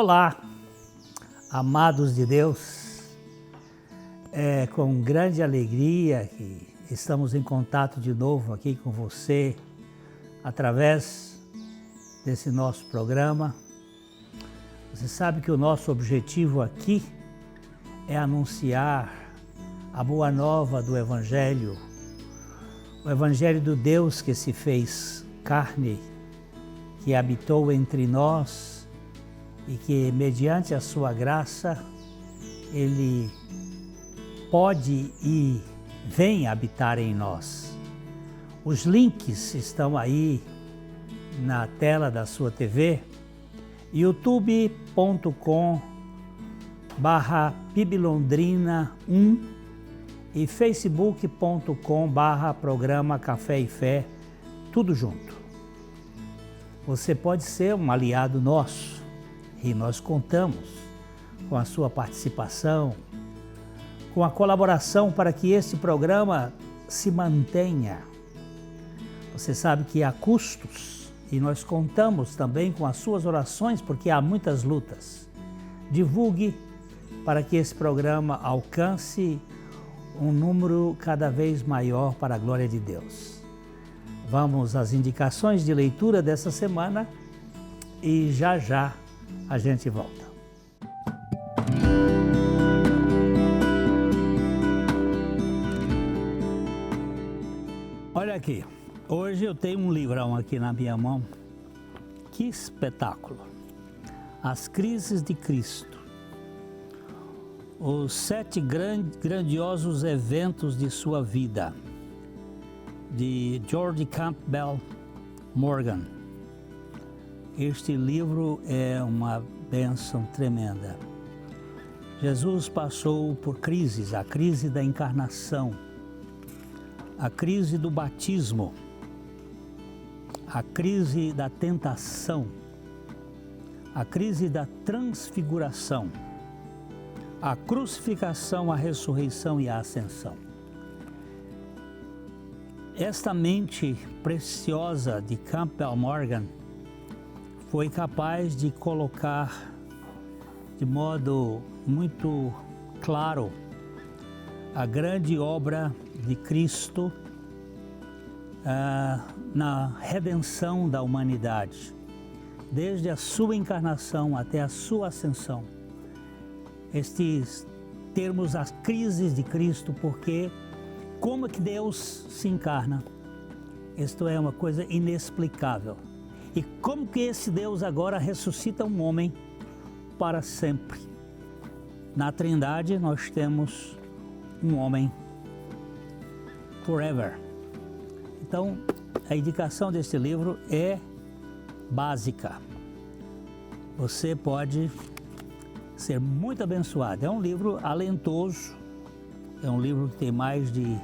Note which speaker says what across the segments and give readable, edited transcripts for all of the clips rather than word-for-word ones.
Speaker 1: Olá, amados de Deus, é com grande alegria que estamos em contato de novo aqui com você, através desse nosso programa. Você sabe que o nosso objetivo aqui é anunciar a boa nova do Evangelho, o Evangelho do Deus que se fez carne, que habitou entre nós e que, mediante a sua graça, Ele pode e vem habitar em nós. Os links estão aí na tela da sua TV, youtube.com/PIBLondrina1 e facebook.com/programa Café e Fé, tudo junto. Você pode ser um aliado nosso e nós contamos com a sua participação, com a colaboração para que este programa se mantenha. Você sabe que há custos e nós contamos também com as suas orações porque há muitas lutas. Divulgue para que esse programa alcance um número cada vez maior para a glória de Deus. Vamos às indicações de leitura dessa semana e já a gente volta. Olha aqui, hoje eu tenho um livrão aqui na minha mão. Que espetáculo! As Crises de Cristo. Os 7 grandiosos eventos de sua vida, de George Campbell Morgan. Este livro é uma bênção tremenda. Jesus passou por crises, a crise da encarnação, a crise do batismo, a crise da tentação, a crise da transfiguração, a crucificação, a ressurreição e a ascensão. Esta mente preciosa de Campbell Morgan foi capaz de colocar de modo muito claro a grande obra de Cristo na redenção da humanidade, desde a sua encarnação até a sua ascensão. Estes termos as crises de Cristo, porque como é que Deus se encarna? Isto é uma coisa inexplicável. E como que esse Deus agora ressuscita um homem para sempre? Na Trindade nós temos um homem forever. Então, a indicação deste livro é básica. Você pode ser muito abençoado. É um livro alentoso, é um livro que tem mais de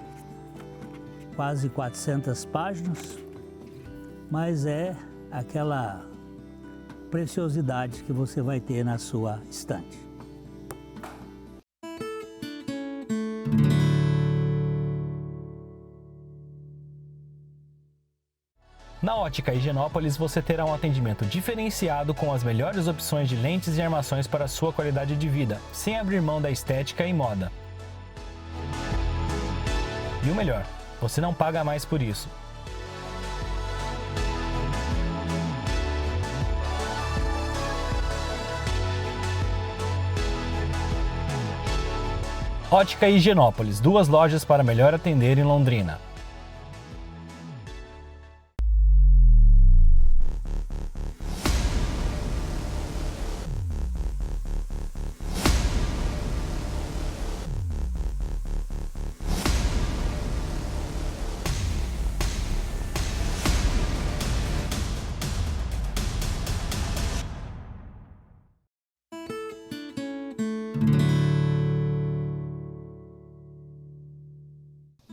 Speaker 1: quase 400 páginas, mas é aquela preciosidade que você vai ter na sua estante.
Speaker 2: Na Ótica Higienópolis você terá um atendimento diferenciado com as melhores opções de lentes e armações para a sua qualidade de vida, sem abrir mão da estética e moda. E o melhor, você não paga mais por isso. Ótica Higienópolis, 2 lojas para melhor atender em Londrina.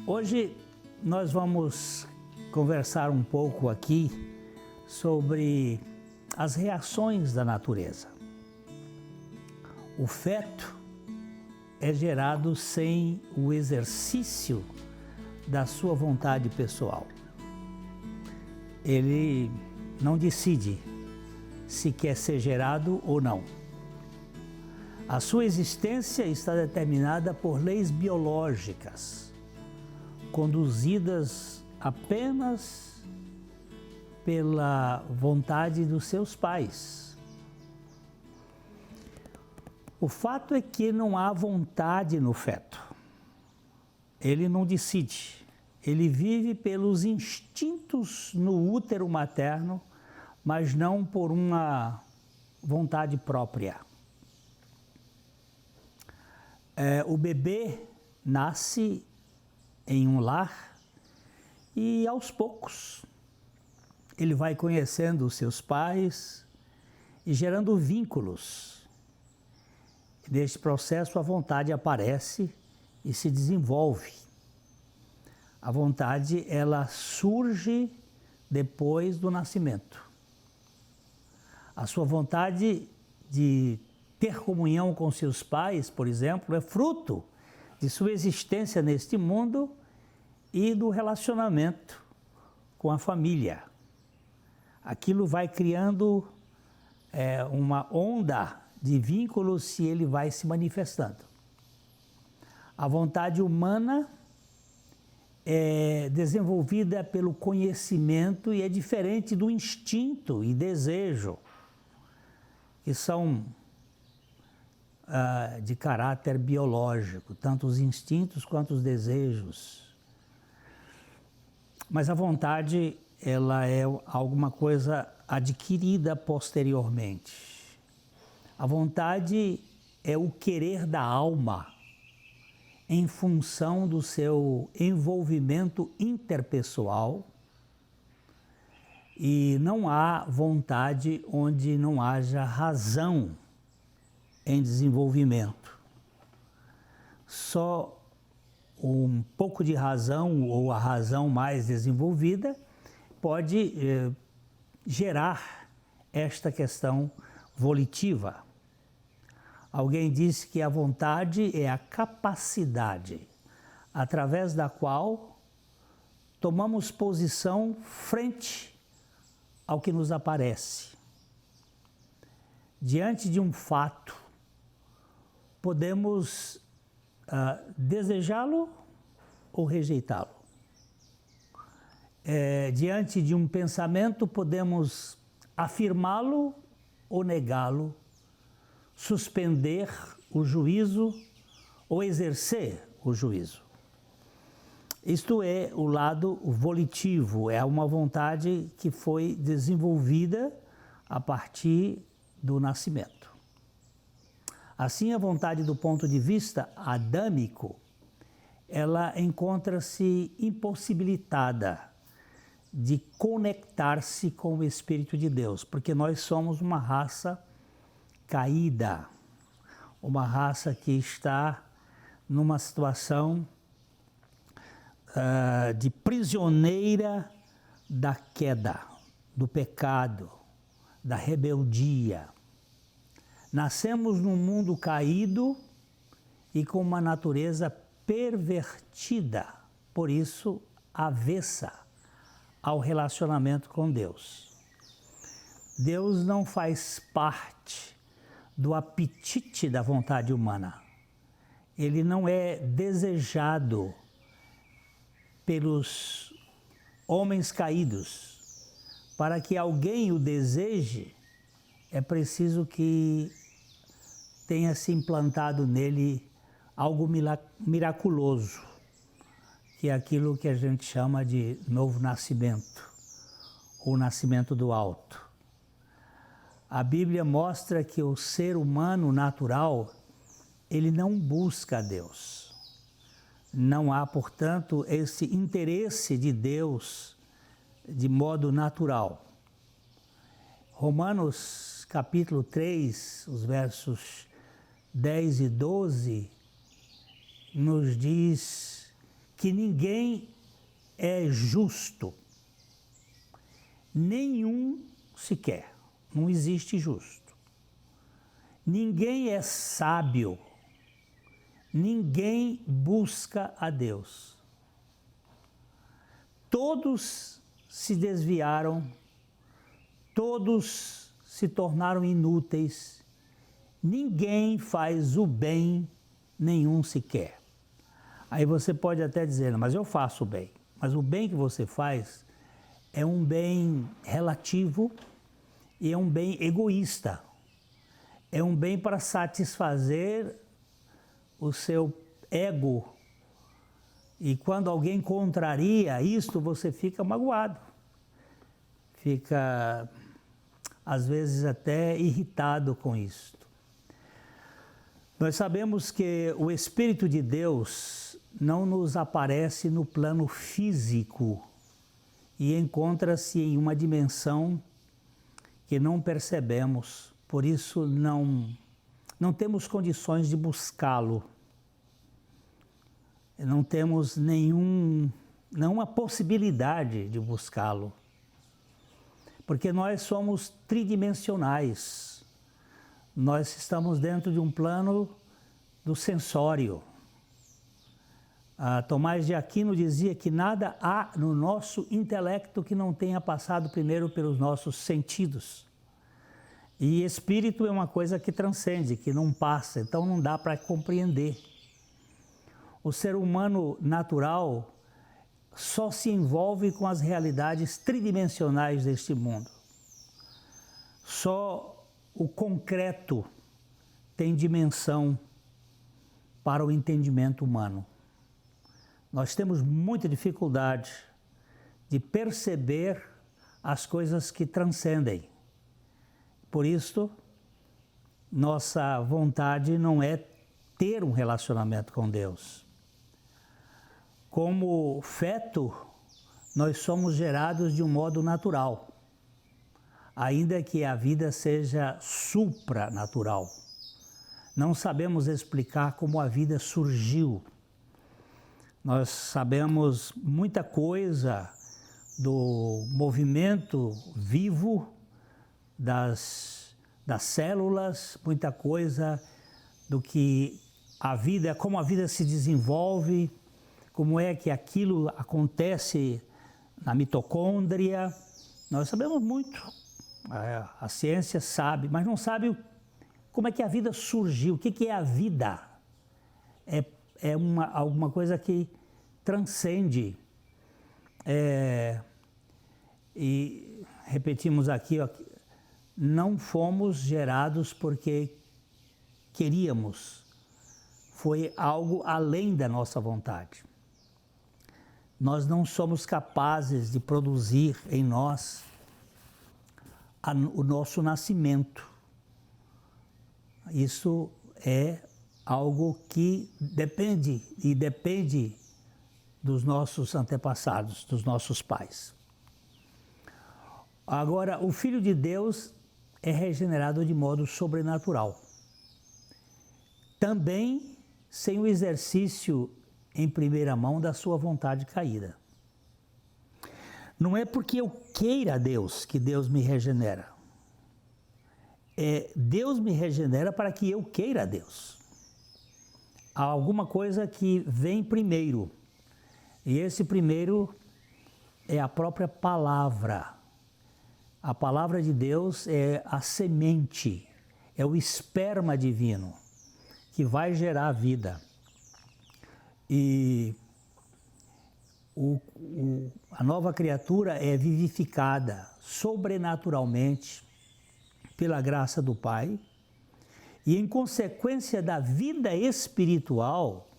Speaker 1: Hoje nós vamos conversar um pouco aqui sobre as reações da natureza. O feto é gerado sem o exercício da sua vontade pessoal. Ele não decide se quer ser gerado ou não. A sua existência está determinada por leis biológicas, conduzidas apenas pela vontade dos seus pais. O fato é que não há vontade no feto. Ele não decide. Ele vive pelos instintos no útero materno, mas não por uma vontade própria. O bebê nasce em um lar e aos poucos ele vai conhecendo os seus pais e gerando vínculos. Neste processo a vontade aparece e se desenvolve. A vontade, ela surge depois do nascimento. A sua vontade de ter comunhão com seus pais, por exemplo, é fruto de sua existência neste mundo e do relacionamento com a família. Aquilo vai criando uma onda de vínculos e ele vai se manifestando. A vontade humana é desenvolvida pelo conhecimento e é diferente do instinto e desejo, que são de caráter biológico, tanto os instintos quanto os desejos. Mas a vontade, ela é alguma coisa adquirida posteriormente. A vontade é o querer da alma em função do seu envolvimento interpessoal, e não há vontade onde não haja razão em desenvolvimento. Só um pouco de razão ou a razão mais desenvolvida pode gerar esta questão volitiva. Alguém disse que a vontade é a capacidade através da qual tomamos posição frente ao que nos aparece. Diante de um fato, podemos desejá-lo ou rejeitá-lo. Diante de um pensamento, podemos afirmá-lo ou negá-lo, suspender o juízo ou exercer o juízo. Isto é o lado volitivo, é uma vontade que foi desenvolvida a partir do nascimento. Assim, a vontade do ponto de vista adâmico, ela encontra-se impossibilitada de conectar-se com o Espírito de Deus, porque nós somos uma raça caída, uma raça que está numa situação de prisioneira da queda, do pecado, da rebeldia. Nascemos num mundo caído e com uma natureza pervertida, por isso avessa ao relacionamento com Deus. Deus não faz parte do apetite da vontade humana. Ele não é desejado pelos homens caídos. Para que alguém o deseje, é preciso que tenha se implantado nele algo miraculoso, que é aquilo que a gente chama de novo nascimento, ou nascimento do alto. A Bíblia mostra que o ser humano natural, ele não busca a Deus. Não há, portanto, esse interesse de Deus de modo natural. Romanos capítulo 3, os versos 10 e 12, nos diz que ninguém é justo, nenhum sequer, não existe justo. Ninguém é sábio, ninguém busca a Deus. Todos se desviaram, todos se tornaram inúteis, ninguém faz o bem nenhum sequer. Aí você pode até dizer, mas eu faço o bem. Mas o bem que você faz é um bem relativo e é um bem egoísta. É um bem para satisfazer o seu ego. E quando alguém contraria isto, você fica magoado. Fica, às vezes, até irritado com isto. Nós sabemos que o Espírito de Deus não nos aparece no plano físico e encontra-se em uma dimensão que não percebemos, por isso não temos condições de buscá-lo. Não temos nenhuma possibilidade de buscá-lo, porque nós somos tridimensionais. Nós estamos dentro de um plano do sensório. Tomás de Aquino dizia que nada há no nosso intelecto que não tenha passado primeiro pelos nossos sentidos. E espírito é uma coisa que transcende, que não passa, então não dá para compreender. O ser humano natural só se envolve com as realidades tridimensionais deste mundo. Só o concreto tem dimensão para o entendimento humano. Nós temos muita dificuldade de perceber as coisas que transcendem. Por isso, nossa vontade não é ter um relacionamento com Deus. Como feto, nós somos gerados de um modo natural, ainda que a vida seja supranatural. Não sabemos explicar como a vida surgiu. Nós sabemos muita coisa do movimento vivo das células, muita coisa do que a vida, como a vida se desenvolve, como é que aquilo acontece na mitocôndria. Nós sabemos muito. A ciência sabe, mas não sabe como é que a vida surgiu, o que é a vida. É alguma coisa que transcende. E repetimos aqui, não fomos gerados porque queríamos, foi algo além da nossa vontade. Nós não somos capazes de produzir em nós o nosso nascimento. Isso é algo que depende dos nossos antepassados, dos nossos pais. Agora, o Filho de Deus é regenerado de modo sobrenatural. Também sem o exercício em primeira mão da sua vontade caída. Não é porque eu queira Deus que Deus me regenera. Deus me regenera para que eu queira Deus. Há alguma coisa que vem primeiro. E esse primeiro é a própria palavra. A palavra de Deus é a semente, é o esperma divino que vai gerar a vida. E a nova criatura é vivificada sobrenaturalmente pela graça do Pai e, em consequência da vida espiritual,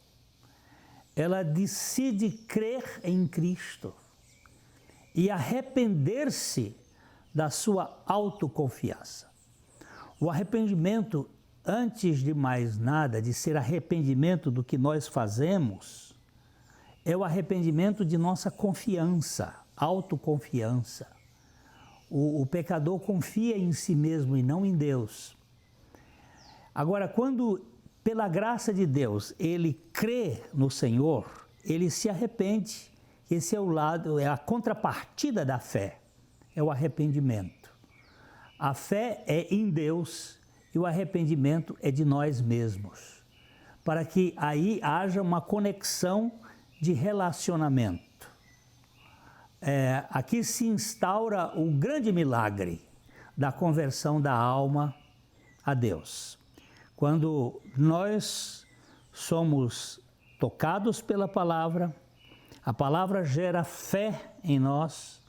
Speaker 1: ela decide crer em Cristo e arrepender-se da sua autoconfiança. O arrependimento, antes de mais nada, de ser arrependimento do que nós fazemos, é o arrependimento de nossa confiança, autoconfiança. O pecador confia em si mesmo e não em Deus. Agora, quando, pela graça de Deus, ele crê no Senhor, ele se arrepende. Esse é a contrapartida da fé, é o arrependimento. A fé é em Deus e o arrependimento é de nós mesmos, para que aí haja uma conexão de relacionamento. Aqui se instaura o grande milagre da conversão da alma a Deus. quando nós somos tocados pela palavra, a palavra gera fé em nós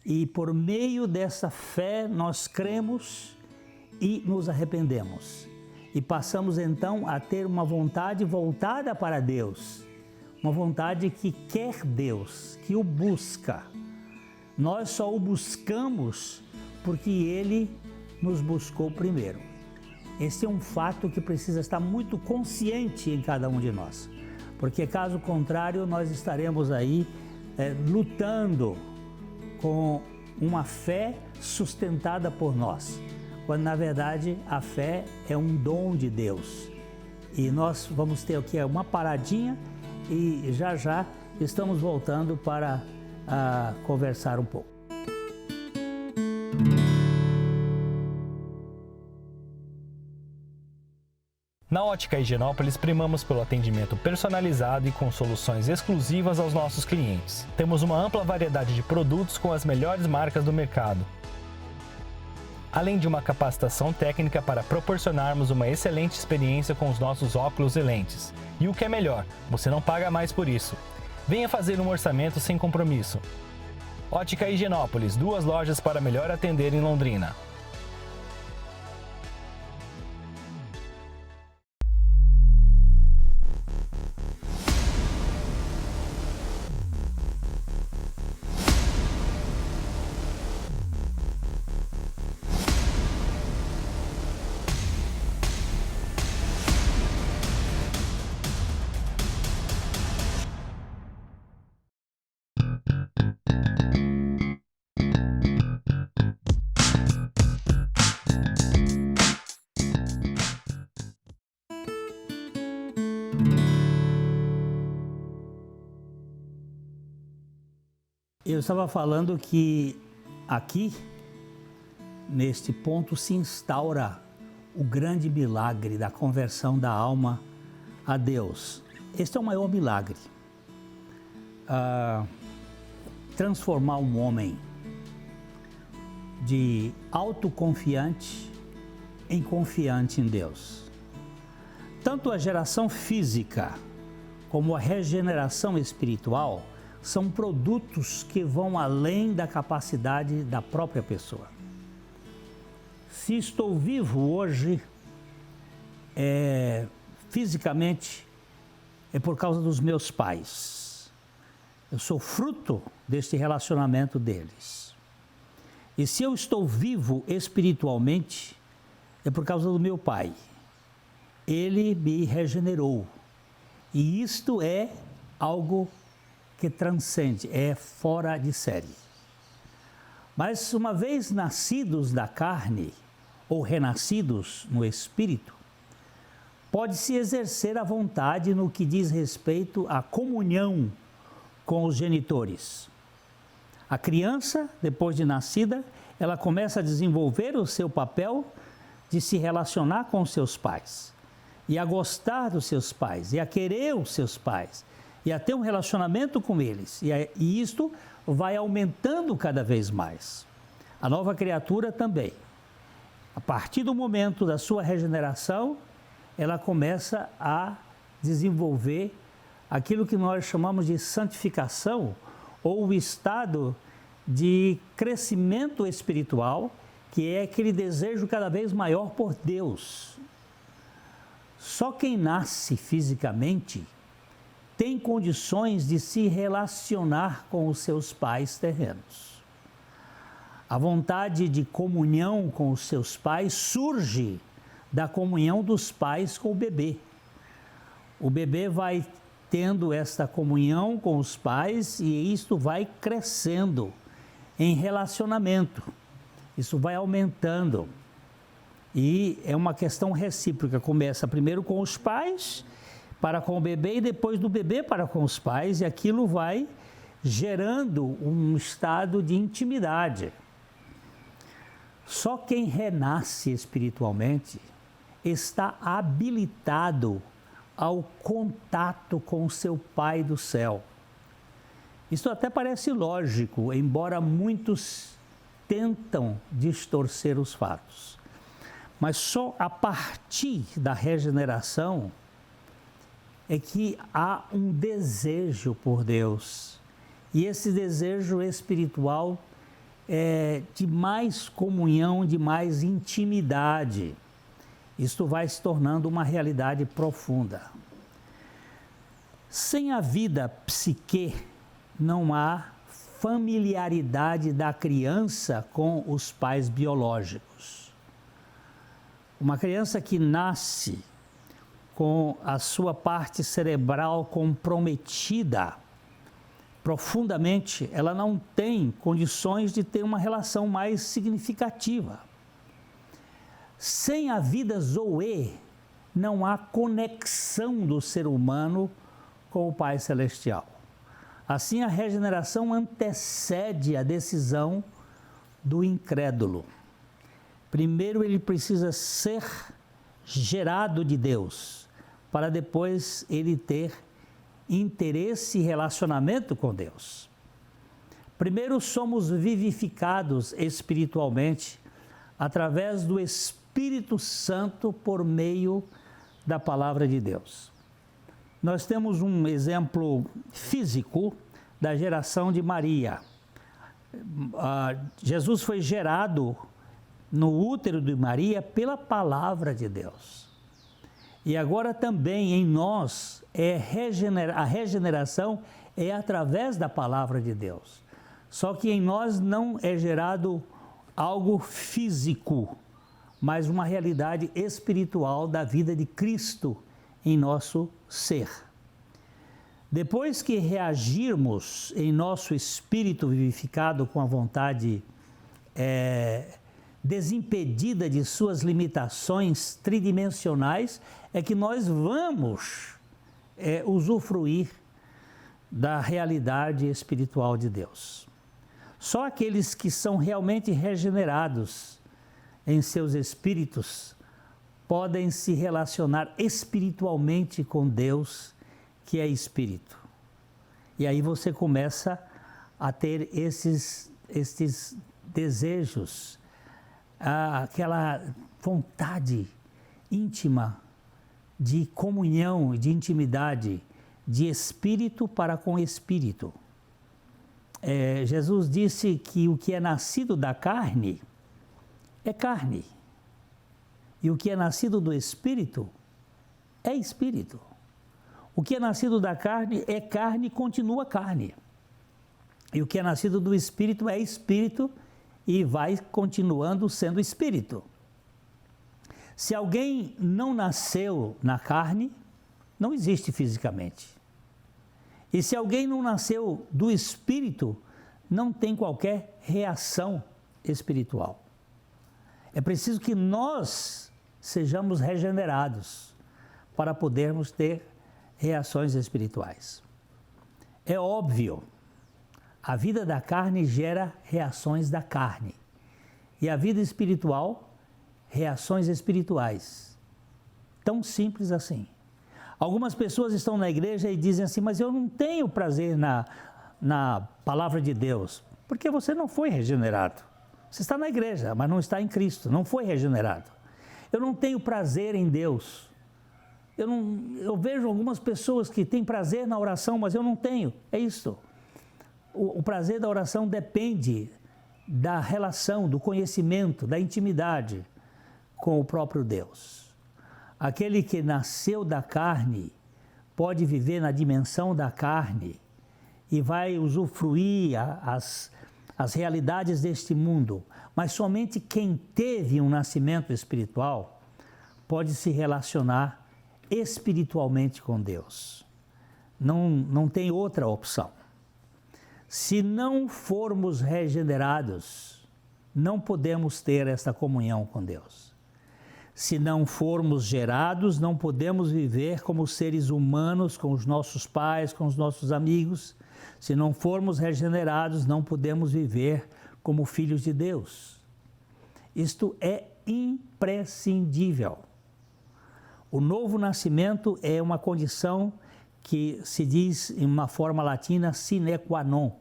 Speaker 1: e por meio dessa fé nós cremos e nos arrependemos. E passamos então a ter uma vontade voltada para Deus, uma vontade que quer Deus, que o busca. Nós só o buscamos porque Ele nos buscou primeiro. Esse é um fato que precisa estar muito consciente em cada um de nós, porque caso contrário nós estaremos aí lutando com uma fé sustentada por nós, quando na verdade a fé é um dom de Deus. E nós vamos ter aqui uma paradinha e já já estamos voltando para conversar um pouco.
Speaker 2: Na Ótica Higienópolis, primamos pelo atendimento personalizado e com soluções exclusivas aos nossos clientes. Temos uma ampla variedade de produtos com as melhores marcas do mercado, além de uma capacitação técnica para proporcionarmos uma excelente experiência com os nossos óculos e lentes. E o que é melhor, você não paga mais por isso. Venha fazer um orçamento sem compromisso. Ótica Higienópolis, 2 lojas para melhor atender em Londrina.
Speaker 1: Eu estava falando que aqui, neste ponto, se instaura o grande milagre da conversão da alma a Deus. Este é o maior milagre. Transformar um homem de autoconfiante em confiante em Deus. Tanto a geração física como a regeneração espiritual são produtos que vão além da capacidade da própria pessoa. Se estou vivo hoje, fisicamente, é por causa dos meus pais. Eu sou fruto deste relacionamento deles. E se eu estou vivo espiritualmente, é por causa do meu pai. Ele me regenerou. E isto é algo que transcende, é fora de série. Mas uma vez nascidos da carne ou renascidos no espírito, pode-se exercer a vontade no que diz respeito à comunhão com os genitores. A criança, depois de nascida, ela começa a desenvolver o seu papel de se relacionar com os seus pais, e a gostar dos seus pais, e a querer os seus pais, e a ter um relacionamento com eles. E isto vai aumentando cada vez mais. A nova criatura também. A partir do momento da sua regeneração, ela começa a desenvolver aquilo que nós chamamos de santificação, ou o estado de crescimento espiritual, que é aquele desejo cada vez maior por Deus. Só quem nasce fisicamente tem condições de se relacionar com os seus pais terrenos. A vontade de comunhão com os seus pais surge da comunhão dos pais com o bebê. O bebê vai tendo esta comunhão com os pais e isto vai crescendo em relacionamento. Isso vai aumentando. E é uma questão recíproca. Começa primeiro com os pais, para com o bebê, e depois do bebê para com os pais, e aquilo vai gerando um estado de intimidade. Só quem renasce espiritualmente está habilitado ao contato com o seu Pai do céu. Isso até parece lógico, embora muitos tentam distorcer os fatos. Mas só a partir da regeneração é que há um desejo por Deus. E esse desejo espiritual é de mais comunhão, de mais intimidade. Isto vai se tornando uma realidade profunda. Sem a vida psique, não há familiaridade da criança com os pais biológicos. Uma criança que nasce com a sua parte cerebral comprometida profundamente, ela não tem condições de ter uma relação mais significativa. Sem a vida zoe, não há conexão do ser humano com o Pai Celestial. Assim, a regeneração antecede a decisão do incrédulo. Primeiro, ele precisa ser gerado de Deus, para depois ele ter interesse e relacionamento com Deus. Primeiro, somos vivificados espiritualmente através do Espírito Santo por meio da Palavra de Deus. Nós temos um exemplo físico da geração de Maria. Jesus foi gerado no útero de Maria pela Palavra de Deus. E agora também em nós, a regeneração é através da Palavra de Deus. Só que em nós não é gerado algo físico, mas uma realidade espiritual da vida de Cristo em nosso ser. Depois que reagirmos em nosso espírito vivificado com a vontade desimpedida de suas limitações tridimensionais, é que nós vamos usufruir da realidade espiritual de Deus. Só aqueles que são realmente regenerados em seus espíritos podem se relacionar espiritualmente com Deus, que é Espírito. E aí você começa a ter esses desejos, aquela vontade íntima de comunhão, de intimidade, de espírito para com espírito. Jesus disse que o que é nascido da carne é carne, e o que é nascido do espírito é espírito. O que é nascido da carne é carne e continua carne. E o que é nascido do espírito é espírito e vai continuando sendo espírito. Se alguém não nasceu na carne, não existe fisicamente. E se alguém não nasceu do espírito, não tem qualquer reação espiritual. É preciso que nós sejamos regenerados para podermos ter reações espirituais. É óbvio, a vida da carne gera reações da carne. E a vida espiritual, reações espirituais. Tão simples assim. Algumas pessoas estão na igreja e dizem assim, mas eu não tenho prazer na palavra de Deus, porque você não foi regenerado. Você está na igreja, mas não está em Cristo, não foi regenerado. Eu não tenho prazer em Deus. Eu vejo algumas pessoas que têm prazer na oração, mas eu não tenho. É isso. O prazer da oração depende da relação, do conhecimento, da intimidade com o próprio Deus. Aquele que nasceu da carne pode viver na dimensão da carne e vai usufruir as realidades deste mundo, mas somente quem teve um nascimento espiritual pode se relacionar espiritualmente com Deus. Não tem outra opção. Se não formos regenerados, não podemos ter esta comunhão com Deus. Se não formos gerados, não podemos viver como seres humanos com os nossos pais, com os nossos amigos. Se não formos regenerados, não podemos viver como filhos de Deus. Isto é imprescindível. O novo nascimento é uma condição que se diz em uma forma latina sine qua non,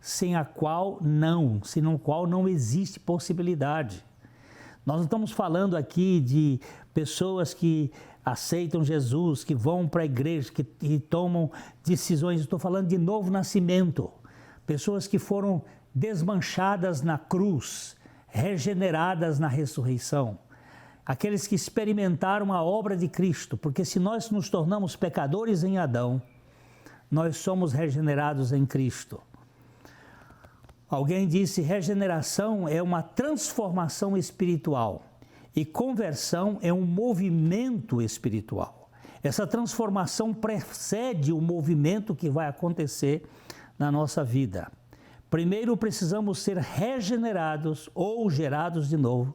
Speaker 1: sem a qual não existe possibilidade. Nós não estamos falando aqui de pessoas que aceitam Jesus, que vão para a igreja, que tomam decisões. Estou falando de novo nascimento. Pessoas que foram desmanchadas na cruz, regeneradas na ressurreição. Aqueles que experimentaram a obra de Cristo, porque se nós nos tornamos pecadores em Adão, nós somos regenerados em Cristo. Alguém disse: regeneração é uma transformação espiritual e conversão é um movimento espiritual. Essa transformação precede o movimento que vai acontecer na nossa vida. Primeiro precisamos ser regenerados ou gerados de novo,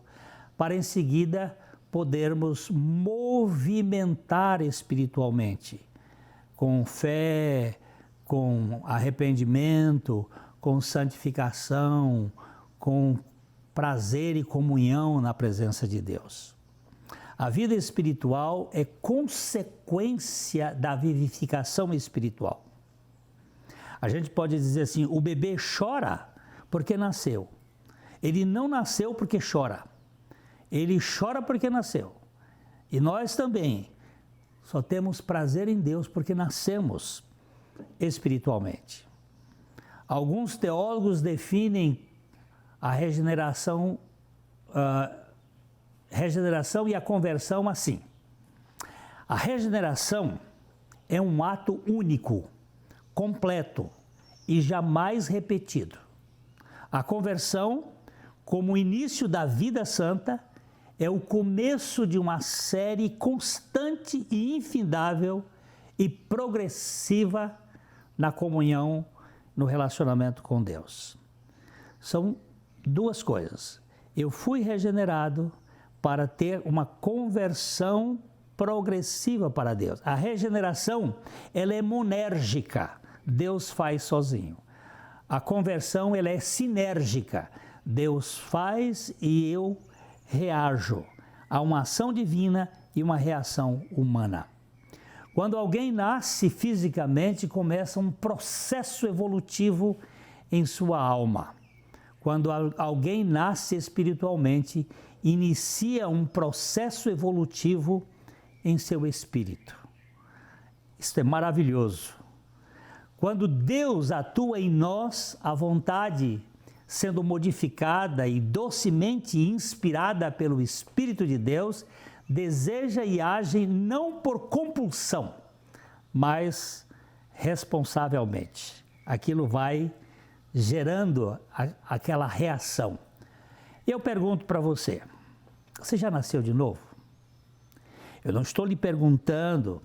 Speaker 1: para em seguida podermos movimentar espiritualmente, com fé, com arrependimento, com santificação, com prazer e comunhão na presença de Deus. A vida espiritual é consequência da vivificação espiritual. A gente pode dizer assim: o bebê chora porque nasceu. Ele não nasceu porque chora. Ele chora porque nasceu. E nós também só temos prazer em Deus porque nascemos espiritualmente. Alguns teólogos definem a regeneração e a conversão assim: a regeneração é um ato único, completo e jamais repetido. A conversão, como o início da vida santa, é o começo de uma série constante e infindável e progressiva na comunhão, no relacionamento com Deus. São duas coisas. Eu fui regenerado para ter uma conversão progressiva para Deus. A regeneração, ela é monérgica, Deus faz sozinho. A conversão, ela é sinérgica, Deus faz e eu reajo. Há uma ação divina e uma reação humana. Quando alguém nasce fisicamente, começa um processo evolutivo em sua alma. Quando alguém nasce espiritualmente, inicia um processo evolutivo em seu espírito. Isso é maravilhoso. Quando Deus atua em nós, a vontade sendo modificada e docemente inspirada pelo Espírito de Deus, deseja e age não por compulsão, mas responsavelmente. Aquilo vai gerando aquela reação. Eu pergunto para você: você já nasceu de novo? Eu não estou lhe perguntando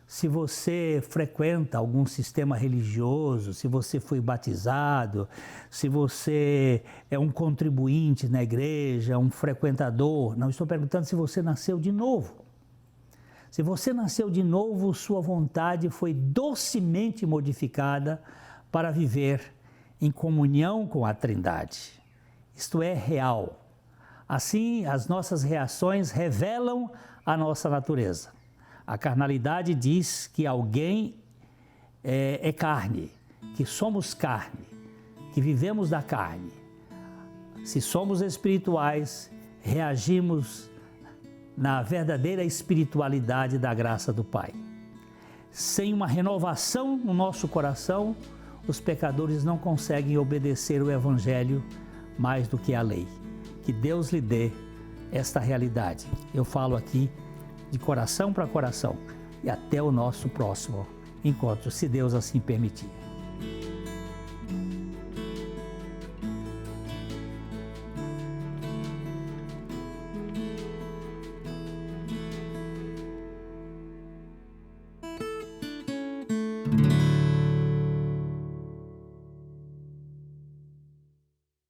Speaker 1: se você frequenta algum sistema religioso, se você foi batizado, se você é um contribuinte na igreja, um frequentador. Não, estou perguntando se você nasceu de novo. Se você nasceu de novo, sua vontade foi docemente modificada para viver em comunhão com a Trindade. Isto é real. Assim, as nossas reações revelam a nossa natureza. A carnalidade diz que alguém é carne, que somos carne, que vivemos da carne. Se somos espirituais, reagimos na verdadeira espiritualidade da graça do Pai. Sem uma renovação no nosso coração, os pecadores não conseguem obedecer o Evangelho mais do que a lei. Que Deus lhe dê esta realidade. Eu falo aqui de coração para coração. E até o nosso próximo encontro, se Deus assim permitir.